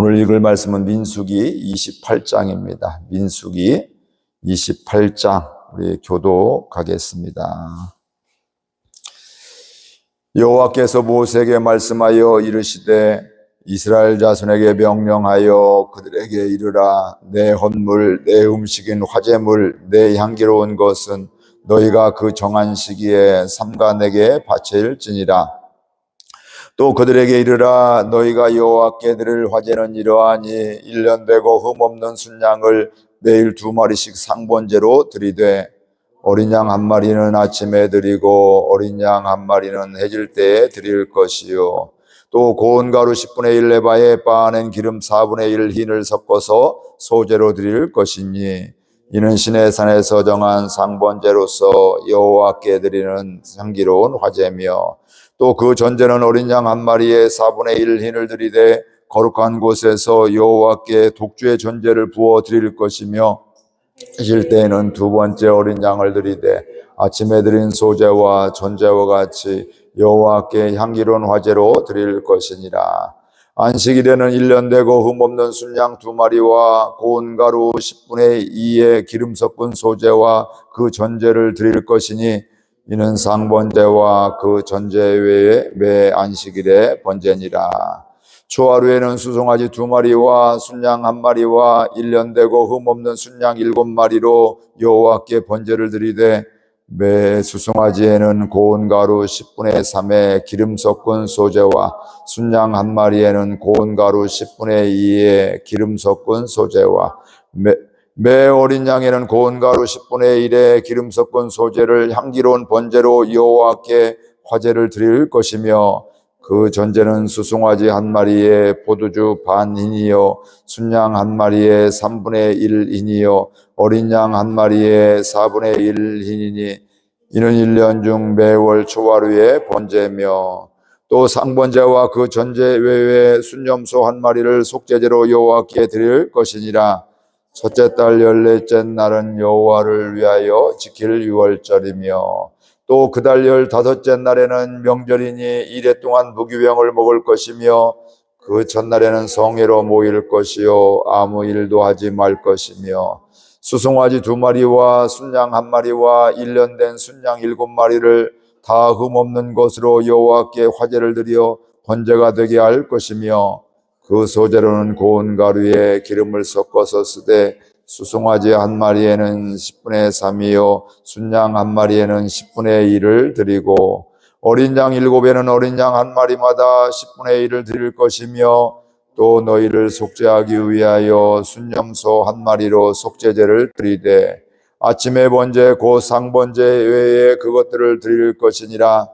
오늘 읽을 말씀은 민수기 28장입니다. 민수기 28장 우리 교독하겠습니다. 여호와께서 모세에게 말씀하여 이르시되 이스라엘 자손에게 명령하여 그들에게 이르라. 내 헌물 내 음식인 화제물 내 향기로운 것은 너희가 그 정한 시기에 삼가 내게 바칠지니라. 또 그들에게 이르라. 너희가 여호와께 드릴 화제는 이러하니 1년 되고 흠없는 순양을 매일 2마리씩 상번제로 드리되 어린 양 1마리는 아침에 드리고 어린 양 1마리는 해질 때에 드릴 것이요. 또 고운 가루 10분의 1 에바에 빻아낸 기름 4분의 1 흰을 섞어서 소제로 드릴 것이니 이는 시내 산에서 정한 상번제로서 여호와께 드리는 향기로운 화제며 또 그 전제는 어린 양 1마리에 4분의 1 흰을 드리되 거룩한 곳에서 여호와께 독주의 전제를 부어 드릴 것이며 해질 때에는 2번째 어린 양을 드리되 아침에 드린 소제와 전제와 같이 여호와께 향기로운 화제로 드릴 것이니라. 안식일에는 1년 되고 흠없는 순양 2마리와 고운 가루 10분의 2의 기름 섞은 소제와 그 전제를 드릴 것이니 이는 상번제와 그 전제 외에 매 안식일의 번제니라. 초하루에는 수송아지 2마리와 순양 1마리와 1년 되고 흠없는 순양 7마리로 여호와께 번제를 드리되 매 수송아지에는 고운 가루 10분의 3의 기름 섞은 소제와 순양 1마리에는 고운 가루 10분의 2의 기름 섞은 소제와 매 어린 양에는 고운 가루 10분의 1의 기름 섞은 소제를 향기로운 번제로 여호와께 화제를 드릴 것이며 그 전제는 수송아지 1마리에 포도주 반 흰이요 순양 1마리에 3분의 1 흰이요 어린 양 1마리에 4분의 1 흰이니 이는 1년 중 매월 초하루의 번제며 또 상번제와 그 전제 외에 순염소 1마리를 속죄제로 여호와께 드릴 것이니라. 첫째 달 14째 날은 여호와를 위하여 지킬 유월절이며 또 그 달 15째 날에는 명절이니 이래 동안 무교병을 먹을 것이며 그 첫날에는 성회로 모일 것이요 아무 일도 하지 말 것이며 수송아지 2마리와 순양 1마리와 1년 된 순양 7마리를 다 흠없는 것으로 여호와께 화제를 드려 번제가 되게 할 것이며 그 소제로는 고운 가루에 기름을 섞어서 쓰되 수송아지 1마리에는 10분의 3이요 순양 1마리에는 10분의 1을 드리고 어린 양 7에는 어린 양 1마리마다 10분의 1을 드릴 것이며 또 너희를 속죄하기 위하여 순염소 1마리로 속죄제를 드리되 아침의 번제 곧 상번제 외에 그것들을 드릴 것이니라.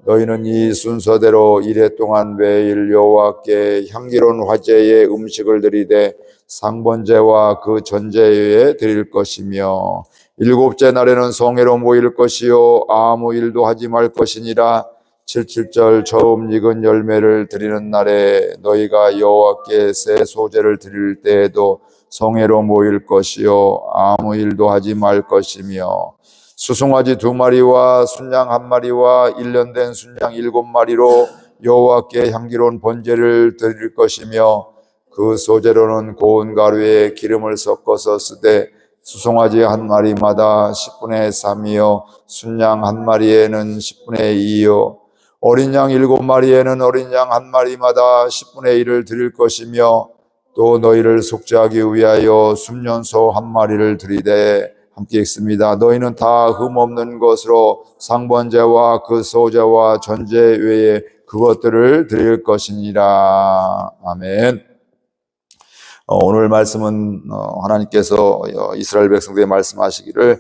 너희는 이 순서대로 이래 동안 매일 여호와께 향기로운 화제의 음식을 드리되 상번제와 그 전제에 드릴 것이며 7째 날에는 성회로 모일 것이요 아무 일도 하지 말 것이니라. 77절 처음 익은 열매를 드리는 날에 너희가 여호와께 새 소제를 드릴 때에도 성회로 모일 것이요 아무 일도 하지 말 것이며 수송아지 2마리와 순양 1마리와 1년 된 순양 7마리로 여호와께 향기로운 번제를 드릴 것이며 그 소제로는 고운 가루에 기름을 섞어서 쓰되 수송아지 1마리마다 10분의 3이요 순양 1마리에는 10분의 2이요 어린 양 7마리에는 어린 양 1마리마다 10분의 1을 드릴 것이며 또 너희를 속죄하기 위하여 순년소 1마리를 드리되 함께 읽습니다. 너희는 다 흠없는 것으로 상번제와 그 소제와 전제 외에 그것들을 드릴 것이니라. 아멘. 오늘 말씀은 하나님께서 이스라엘 백성들에게 말씀하시기를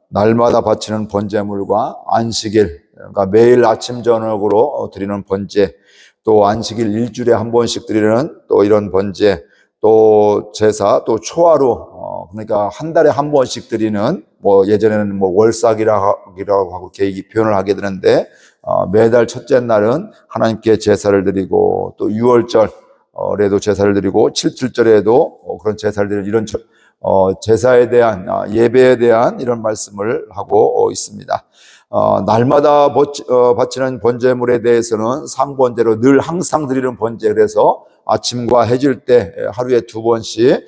날마다 바치는 번제물과 안식일, 그러니까 매일 아침 저녁으로 드리는 번제, 또 안식일 일주일에 한 번씩 드리는 또 이런 번제, 또 제사, 또 초하루, 그러니까 한 달에 한 번씩 드리는, 예전에는 월삭이라고 하고 계획이 표현을 하게 되는데, 매달 첫째 날은 하나님께 제사를 드리고, 또 유월절에도 제사를 드리고, 77절에도 그런 제사를 드리는 이런 제사에 대한, 예배에 대한 이런 말씀을 하고 있습니다. 날마다 바치는 번제물에 대해서는 상번제로 늘 항상 드리는 번제, 그래서 아침과 해질 때 하루에 2번씩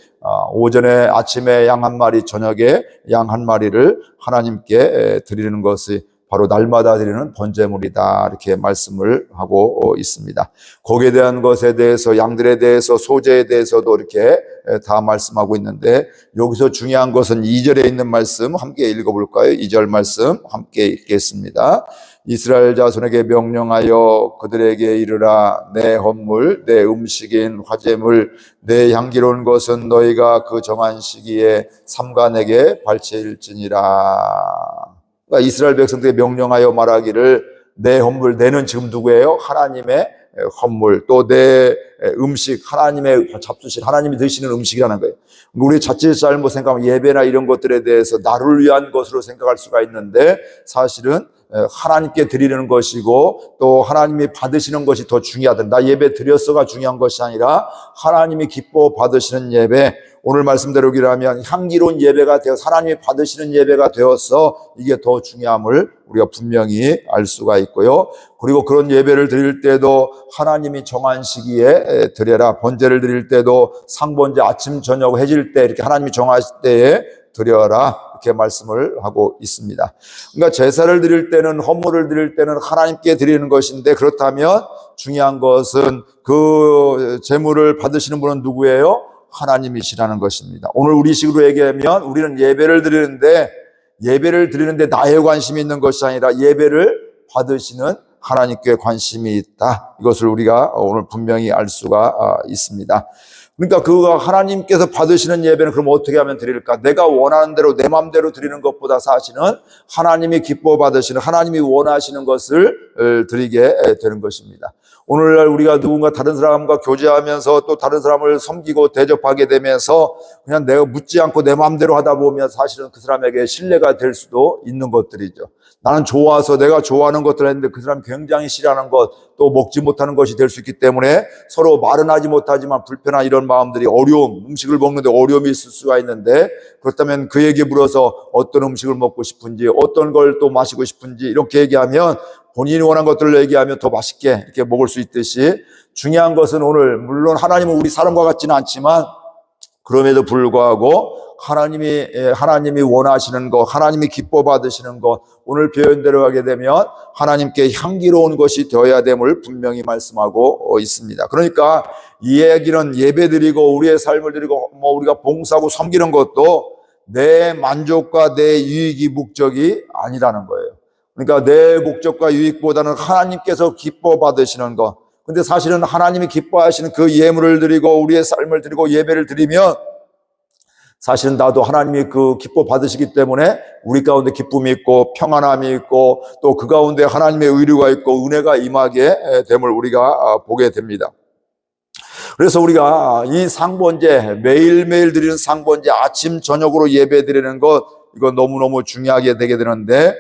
오전에 아침에 양 한 마리, 저녁에 양 한 마리를 하나님께 드리는 것이 바로 날마다 드리는 번제물이다, 이렇게 말씀을 하고 있습니다. 거기에 대한 것에 대해서, 양들에 대해서, 소재에 대해서도 이렇게 다 말씀하고 있는데, 여기서 중요한 것은 2절에 있는 말씀 함께 읽어볼까요? 2절 말씀 함께 읽겠습니다. 이스라엘 자손에게 명령하여 그들에게 이르라. 내 헌물, 내 음식인 화제물, 내 향기로운 것은 너희가 그 정한 시기에 삼간에게 발체일지니라. 그러니까 이스라엘 백성들에게 명령하여 말하기를, 내 헌물, 내는 지금 누구예요? 하나님의 헌물, 또 내 음식, 하나님의 잡수실, 하나님이 드시는 음식이라는 거예요. 우리 자칫 잘못 생각하면 예배나 이런 것들에 대해서 나를 위한 것으로 생각할 수가 있는데, 사실은 하나님께 드리는 것이고 또 하나님이 받으시는 것이 더 중요하다. 나 예배 드렸어가 중요한 것이 아니라 하나님이 기뻐 받으시는 예배, 오늘 말씀대로라면 향기로운 예배가 되어 하나님이 받으시는 예배가 되어서 이게 더 중요함을 우리가 분명히 알 수가 있고요. 그리고 그런 예배를 드릴 때도 하나님이 정한 시기에 드려라. 번제를 드릴 때도 상번제, 아침 저녁 해질 때 이렇게 하나님이 정하실 때에 드려라, 이렇게 말씀을 하고 있습니다. 그러니까 제사를 드릴 때는, 헌물을 드릴 때는 하나님께 드리는 것인데, 그렇다면 중요한 것은 그 제물을 받으시는 분은 누구예요? 하나님이시라는 것입니다. 오늘 우리식으로 얘기하면 우리는 예배를 드리는데 나에 관심이 있는 것이 아니라 예배를 받으시는 하나님께 관심이 있다. 이것을 우리가 오늘 분명히 알 수가 있습니다. 그러니까 그가 하나님께서 받으시는 예배는 그럼 어떻게 하면 드릴까? 내가 원하는 대로 내 마음대로 드리는 것보다 사실은 하나님이 기뻐 받으시는, 하나님이 원하시는 것을 드리게 되는 것입니다. 오늘날 우리가 누군가 다른 사람과 교제하면서 또 다른 사람을 섬기고 대접하게 되면서 그냥 내가 묻지 않고 내 마음대로 하다 보면 사실은 그 사람에게 신뢰가 될 수도 있는 것들이죠. 나는 좋아서 내가 좋아하는 것들을 했는데 그 사람이 굉장히 싫어하는 것, 또 먹지 못하는 것이 될 수 있기 때문에 서로 말은 하지 못하지만 불편한 이런 마음들이, 어려움, 음식을 먹는데 어려움이 있을 수가 있는데, 그렇다면 그에게 물어서 어떤 음식을 먹고 싶은지, 어떤 걸 또 마시고 싶은지 이렇게 얘기하면, 본인이 원하는 것들을 얘기하면 더 맛있게 이렇게 먹을 수 있듯이, 중요한 것은 오늘 물론 하나님은 우리 사람과 같지는 않지만 그럼에도 불구하고 하나님이 원하시는 것, 하나님이 기뻐 받으시는 것, 오늘 표현대로 하게 되면 하나님께 향기로운 것이 되어야 됨을 분명히 말씀하고 있습니다. 그러니까 이 얘기는 예배드리고 우리의 삶을 드리고 우리가 봉사하고 섬기는 것도 내 만족과 내 유익이 목적이 아니라는 거예요. 그러니까 내 목적과 유익보다는 하나님께서 기뻐 받으시는 것. 근데 사실은 하나님이 기뻐하시는 그 예물을 드리고 우리의 삶을 드리고 예배를 드리면 사실은 나도 하나님이 그 기뻐 받으시기 때문에 우리 가운데 기쁨이 있고 평안함이 있고 또 그 가운데 하나님의 의류가 있고 은혜가 임하게 됨을 우리가 보게 됩니다. 그래서 우리가 이 상번제, 매일매일 드리는 상번제, 아침 저녁으로 예배 드리는 것, 이거 너무너무 중요하게 되게 되는데,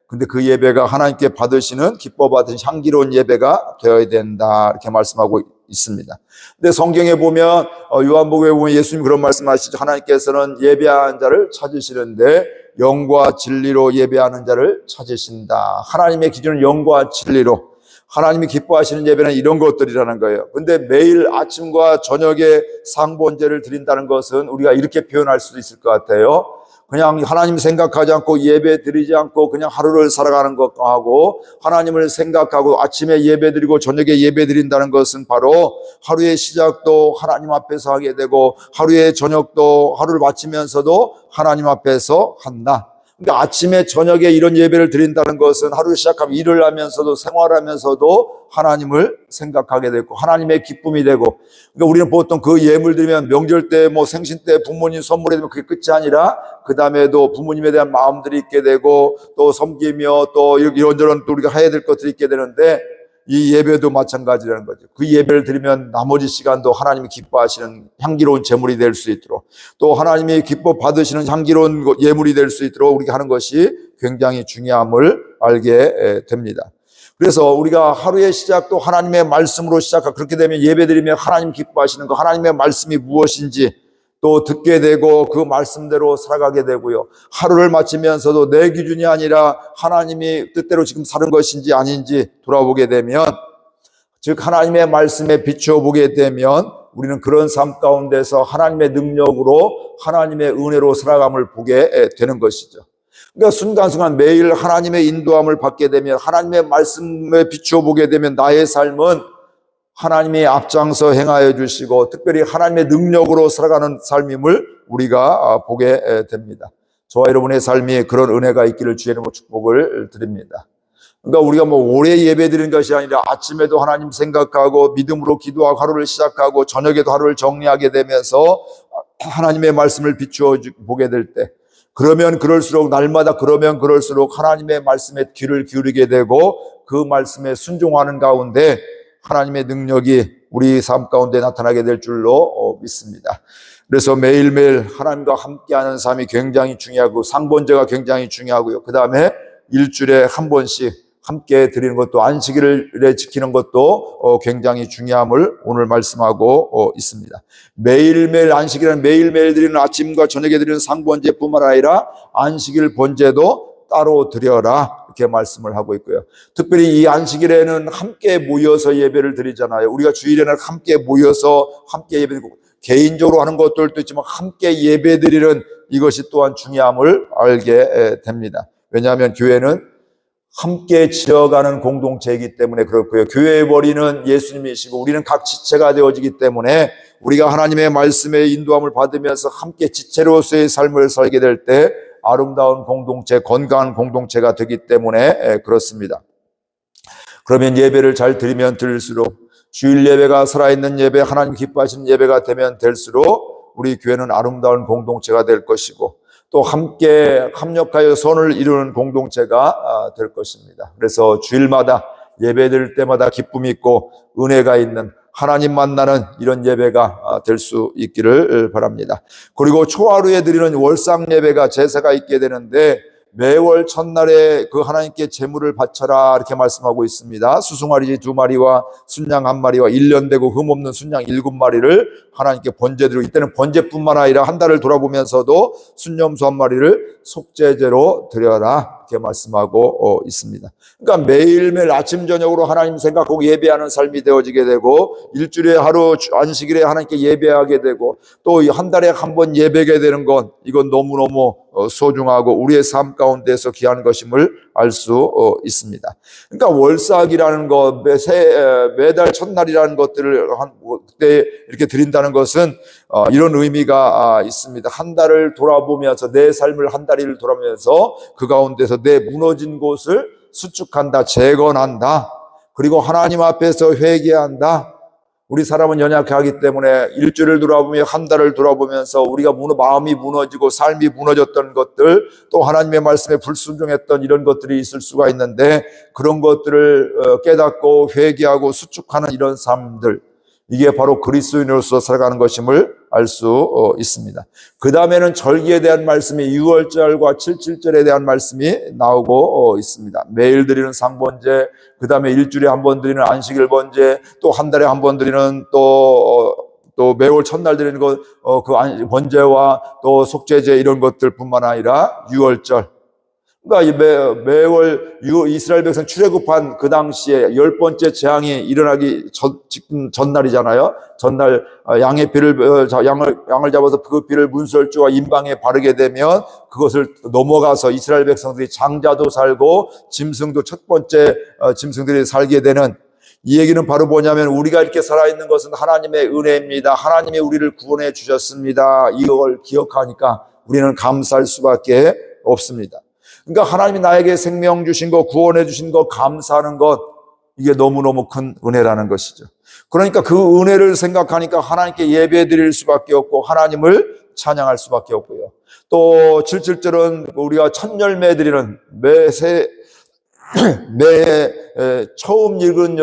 근데 그 예배가 하나님께 받으시는 기뻐 받으신 향기로운 예배가 되어야 된다, 이렇게 말씀하고 있습니다. 근데 성경에 보면 요한복음에 보면 예수님 그런 말씀하시죠. 하나님께서는 예배하는 자를 찾으시는데 영과 진리로 예배하는 자를 찾으신다. 하나님의 기준은 영과 진리로, 하나님이 기뻐하시는 예배는 이런 것들이라는 거예요. 근데 매일 아침과 저녁에 상번제를 드린다는 것은 우리가 이렇게 표현할 수도 있을 것 같아요. 그냥 하나님 생각하지 않고 예배 드리지 않고 그냥 하루를 살아가는 것과 하고, 하나님을 생각하고 아침에 예배 드리고 저녁에 예배 드린다는 것은 바로 하루의 시작도 하나님 앞에서 하게 되고 하루의 저녁도 하루를 마치면서도 하나님 앞에서 한다. 그러니까 아침에 저녁에 이런 예배를 드린다는 것은 하루 시작하면 일을 하면서도 생활하면서도 하나님을 생각하게 되고 하나님의 기쁨이 되고, 그러니까 우리는 보통 그 예물 드리면 명절 때 생신 때 부모님 선물해 주면 그게 끝이 아니라 그 다음에도 부모님에 대한 마음들이 있게 되고 또 섬기며 또 이런저런 또 우리가 해야 될 것들이 있게 되는데, 이 예배도 마찬가지라는 거죠. 그 예배를 드리면 나머지 시간도 하나님이 기뻐하시는 향기로운 제물이 될 수 있도록, 또 하나님이 기뻐 받으시는 향기로운 예물이 될 수 있도록 우리가 하는 것이 굉장히 중요함을 알게 됩니다. 그래서 우리가 하루의 시작도 하나님의 말씀으로 시작하고, 그렇게 되면 예배 드리면 하나님 기뻐하시는 거, 하나님의 말씀이 무엇인지 또 듣게 되고 그 말씀대로 살아가게 되고요. 하루를 마치면서도 내 기준이 아니라 하나님이 뜻대로 지금 사는 것인지 아닌지 돌아보게 되면 즉 하나님의 말씀에 비추어 보게 되면 우리는 그런 삶 가운데서 하나님의 능력으로 하나님의 은혜로 살아감을 보게 되는 것이죠. 그러니까 순간순간 매일 하나님의 인도함을 받게 되면, 하나님의 말씀에 비추어 보게 되면 나의 삶은 하나님이 앞장서 행하여 주시고 특별히 하나님의 능력으로 살아가는 삶임을 우리가 보게 됩니다. 저와 여러분의 삶이 그런 은혜가 있기를 주의 이름으로 축복을 드립니다. 그러니까 우리가 오래 예배 드리는 것이 아니라 아침에도 하나님 생각하고 믿음으로 기도하고 하루를 시작하고 저녁에도 하루를 정리하게 되면서 하나님의 말씀을 비추어 보게 될 때, 그러면 그럴수록 날마다 그러면 그럴수록 하나님의 말씀에 귀를 기울이게 되고 그 말씀에 순종하는 가운데 하나님의 능력이 우리 삶 가운데 나타나게 될 줄로 믿습니다. 그래서 매일매일 하나님과 함께하는 삶이 굉장히 중요하고 상번제가 굉장히 중요하고요. 그 다음에 일주일에 한 번씩 함께 드리는 것도, 안식일에 지키는 것도 굉장히 중요함을 오늘 말씀하고 있습니다. 매일매일 안식일은 매일매일 드리는 아침과 저녁에 드리는 상번제뿐만 아니라 안식일 번제도 따로 드려라, 이렇게 말씀을 하고 있고요. 특별히 이 안식일에는 함께 모여서 예배를 드리잖아요. 우리가 주일에는 함께 모여서 함께 예배드리고 개인적으로 하는 것들도 있지만 함께 예배 드리는 이것이 또한 중요함을 알게 됩니다. 왜냐하면 교회는 함께 지어가는 공동체이기 때문에 그렇고요. 교회의 머리는 예수님이시고 우리는 각 지체가 되어지기 때문에 우리가 하나님의 말씀의 인도함을 받으면서 함께 지체로서의 삶을 살게 될 때 아름다운 공동체, 건강한 공동체가 되기 때문에 그렇습니다. 그러면 예배를 잘 드리면 드릴수록, 주일 예배가 살아있는 예배, 하나님 기뻐하시는 예배가 되면 될수록 우리 교회는 아름다운 공동체가 될 것이고 또 함께 협력하여 선을 이루는 공동체가 될 것입니다. 그래서 주일마다 예배 드릴 때마다 기쁨이 있고 은혜가 있는, 하나님 만나는 이런 예배가 될 수 있기를 바랍니다. 그리고 초하루에 드리는 월상 예배가 제사가 있게 되는데 매월 첫날에 그 하나님께 제물을 바쳐라, 이렇게 말씀하고 있습니다. 수송아지 2마리와 순양 1마리와 1년 되고 흠없는 순양 7마리를 하나님께 번제드리고, 이때는 번제뿐만 아니라 한 달을 돌아보면서도 순염소 1마리를 속죄제로 드려라, 이렇게 말씀하고 있습니다. 그러니까 매일매일 아침 저녁으로 하나님 생각하고 예배하는 삶이 되어지게 되고, 일주일에 하루 안식일에 하나님께 예배하게 되고, 또 한 달에 한 번 예배하게 되는 건 이건 너무너무 소중하고 우리의 삶 가운데서 귀한 것임을 알 수 있습니다. 그러니까 월삭이라는 것, 매달 첫날이라는 것들을 그때 이렇게 드린다는 것은 이런 의미가 있습니다. 한 달을 돌아보면서, 내 삶을 한 달을 돌아보면서 그 가운데서 내 무너진 곳을 수축한다, 재건한다, 그리고 하나님 앞에서 회개한다. 우리 사람은 연약하기 때문에 일주일을 돌아보며 한 달을 돌아보면서 우리가 마음이 무너지고 삶이 무너졌던 것들, 또 하나님의 말씀에 불순종했던 이런 것들이 있을 수가 있는데, 그런 것들을 깨닫고 회개하고 수축하는 이런 삶들, 이게 바로 그리스도인으로서 살아가는 것임을 알 수 있습니다. 그 다음에는 절기에 대한 말씀이 6월절과 77절에 대한 말씀이 나오고 있습니다. 매일 드리는 상번제, 그 다음에 일주일에 한 번 드리는 안식일 번제, 또 한 달에 한 번 드리는 또 매월 첫날 드리는 것, 그 번제와 또 속죄제 이런 것들뿐만 아니라 6월절, 그러니까 매월 이스라엘 백성 출애굽한 그 당시에 10번째 재앙이 일어나기 전날이잖아요. 전날 양의 피를 양을 잡아서 그 피를 문설주와 임방에 바르게 되면 그것을 넘어가서 이스라엘 백성들이 장자도 살고 짐승도 첫 번째 짐승들이 살게 되는, 이 얘기는 바로 뭐냐면 우리가 이렇게 살아있는 것은 하나님의 은혜입니다. 하나님이 우리를 구원해 주셨습니다. 이걸 기억하니까 우리는 감사할 수밖에 없습니다. 그러니까 하나님이 나에게 생명 주신 것, 구원해 주신 것, 감사하는 것, 이게 너무너무 큰 은혜라는 것이죠. 그러니까 그 은혜를 생각하니까 하나님께 예배 드릴 수밖에 없고 하나님을 찬양할 수밖에 없고요. 또 77절은 우리가 첫 열매 드리는 매해 처음 익은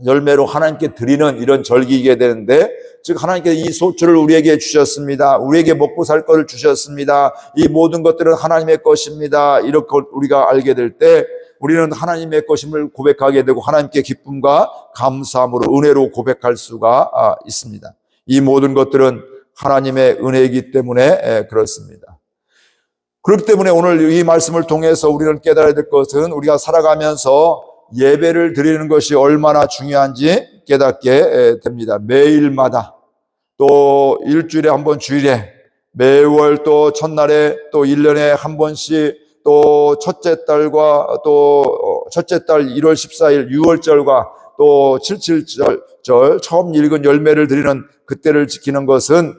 열매로 하나님께 드리는 이런 절기이게 되는데, 즉 하나님께 이 소출을 우리에게 주셨습니다. 우리에게 먹고 살 것을 주셨습니다. 이 모든 것들은 하나님의 것입니다. 이렇게 우리가 알게 될 때 우리는 하나님의 것임을 고백하게 되고 하나님께 기쁨과 감사함으로 은혜로 고백할 수가 있습니다. 이 모든 것들은 하나님의 은혜이기 때문에 그렇습니다. 그렇기 때문에 오늘 이 말씀을 통해서 우리는 깨달아야 될 것은, 우리가 살아가면서 예배를 드리는 것이 얼마나 중요한지 깨닫게 됩니다. 매일마다, 또 일주일에 한 번 주일에, 매월 또 첫날에, 또 1년에 한 번씩, 또 첫째 달과 또 첫째 달 1월 14일 6월절과 또 77절 처음 읽은 열매를 드리는 그때를 지키는 것은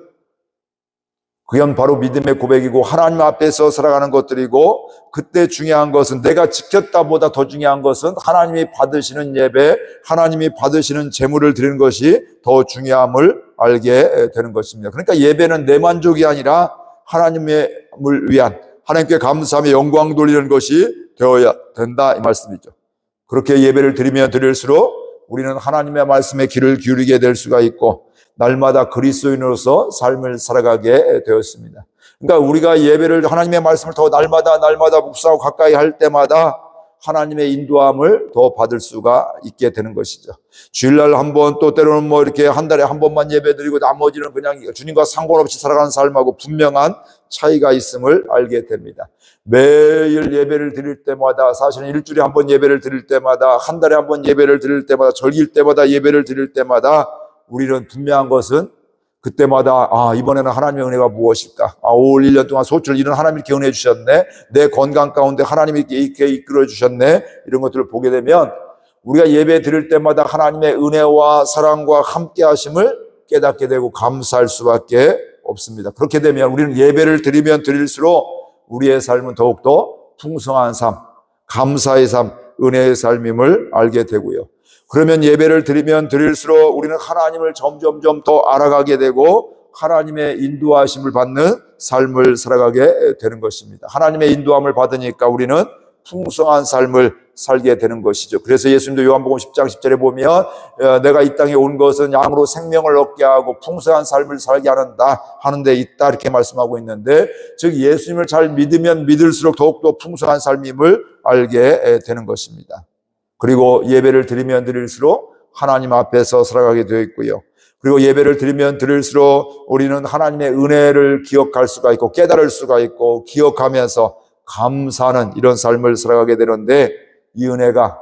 그건 바로 믿음의 고백이고 하나님 앞에서 살아가는 것들이고, 그때 중요한 것은, 내가 지켰다보다 더 중요한 것은 하나님이 받으시는 예배, 하나님이 받으시는 제물을 드리는 것이 더 중요함을 알게 되는 것입니다. 그러니까 예배는 내 만족이 아니라 하나님을 위한, 하나님께 감사하며 영광 돌리는 것이 되어야 된다, 이 말씀이죠. 그렇게 예배를 드리면 드릴수록 우리는 하나님의 말씀에 귀를 기울이게 될 수가 있고, 날마다 그리스도인으로서 삶을 살아가게 되었습니다. 그러니까 우리가 예배를, 하나님의 말씀을 더 날마다 묵상하고 가까이 할 때마다 하나님의 인도함을 더 받을 수가 있게 되는 것이죠. 주일날 한 번, 또 때로는 뭐 이렇게 한 달에 한 번만 예배드리고 나머지는 그냥 주님과 상관없이 살아가는 삶하고 분명한 차이가 있음을 알게 됩니다. 매일 예배를 드릴 때마다, 사실은 일주일에 한 번 예배를 드릴 때마다, 한 달에 한 번 예배를 드릴 때마다, 절기일 때마다 예배를 드릴 때마다 우리는 분명한 것은 그때마다 이번에는 하나님의 은혜가 무엇일까? 5월 1년 동안 소출 이런 하나님이 이렇게 은혜 주셨네. 내 건강 가운데 하나님이 이렇게 이끌어 주셨네. 이런 것들을 보게 되면 우리가 예배 드릴 때마다 하나님의 은혜와 사랑과 함께 하심을 깨닫게 되고 감사할 수밖에 없습니다. 그렇게 되면 우리는 예배를 드리면 드릴수록 우리의 삶은 더욱더 풍성한 삶, 감사의 삶, 은혜의 삶임을 알게 되고요. 그러면 예배를 드리면 드릴수록 우리는 하나님을 점점점 더 알아가게 되고 하나님의 인도하심을 받는 삶을 살아가게 되는 것입니다. 하나님의 인도함을 받으니까 우리는 풍성한 삶을 살게 되는 것이죠. 그래서 예수님도 요한복음 10장 10절에 보면 내가 이 땅에 온 것은 양으로 생명을 얻게 하고 풍성한 삶을 살게 하는 데 있다, 이렇게 말씀하고 있는데, 즉 예수님을 잘 믿으면 믿을수록 더욱더 풍성한 삶임을 알게 되는 것입니다. 그리고 예배를 드리면 드릴수록 하나님 앞에서 살아가게 되어 있고요. 그리고 예배를 드리면 드릴수록 우리는 하나님의 은혜를 기억할 수가 있고 깨달을 수가 있고 기억하면서 감사하는 이런 삶을 살아가게 되는데, 이 은혜가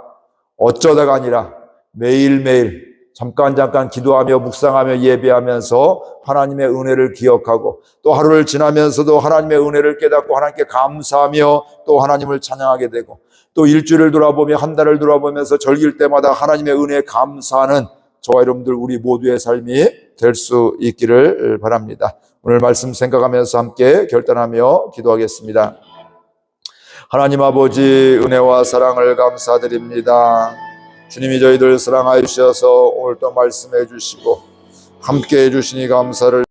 어쩌다가 아니라 매일매일 잠깐 기도하며 묵상하며 예배하면서 하나님의 은혜를 기억하고, 또 하루를 지나면서도 하나님의 은혜를 깨닫고 하나님께 감사하며 또 하나님을 찬양하게 되고, 또 일주일을 돌아보며 한 달을 돌아보면서 절기일 때마다 하나님의 은혜에 감사하는 저와 여러분들 우리 모두의 삶이 될 수 있기를 바랍니다. 오늘 말씀 생각하면서 함께 결단하며 기도하겠습니다. 하나님 아버지, 은혜와 사랑을 감사드립니다. 주님이 저희들 사랑하여 주셔서 오늘 또 말씀해 주시고 함께 해 주시니 감사를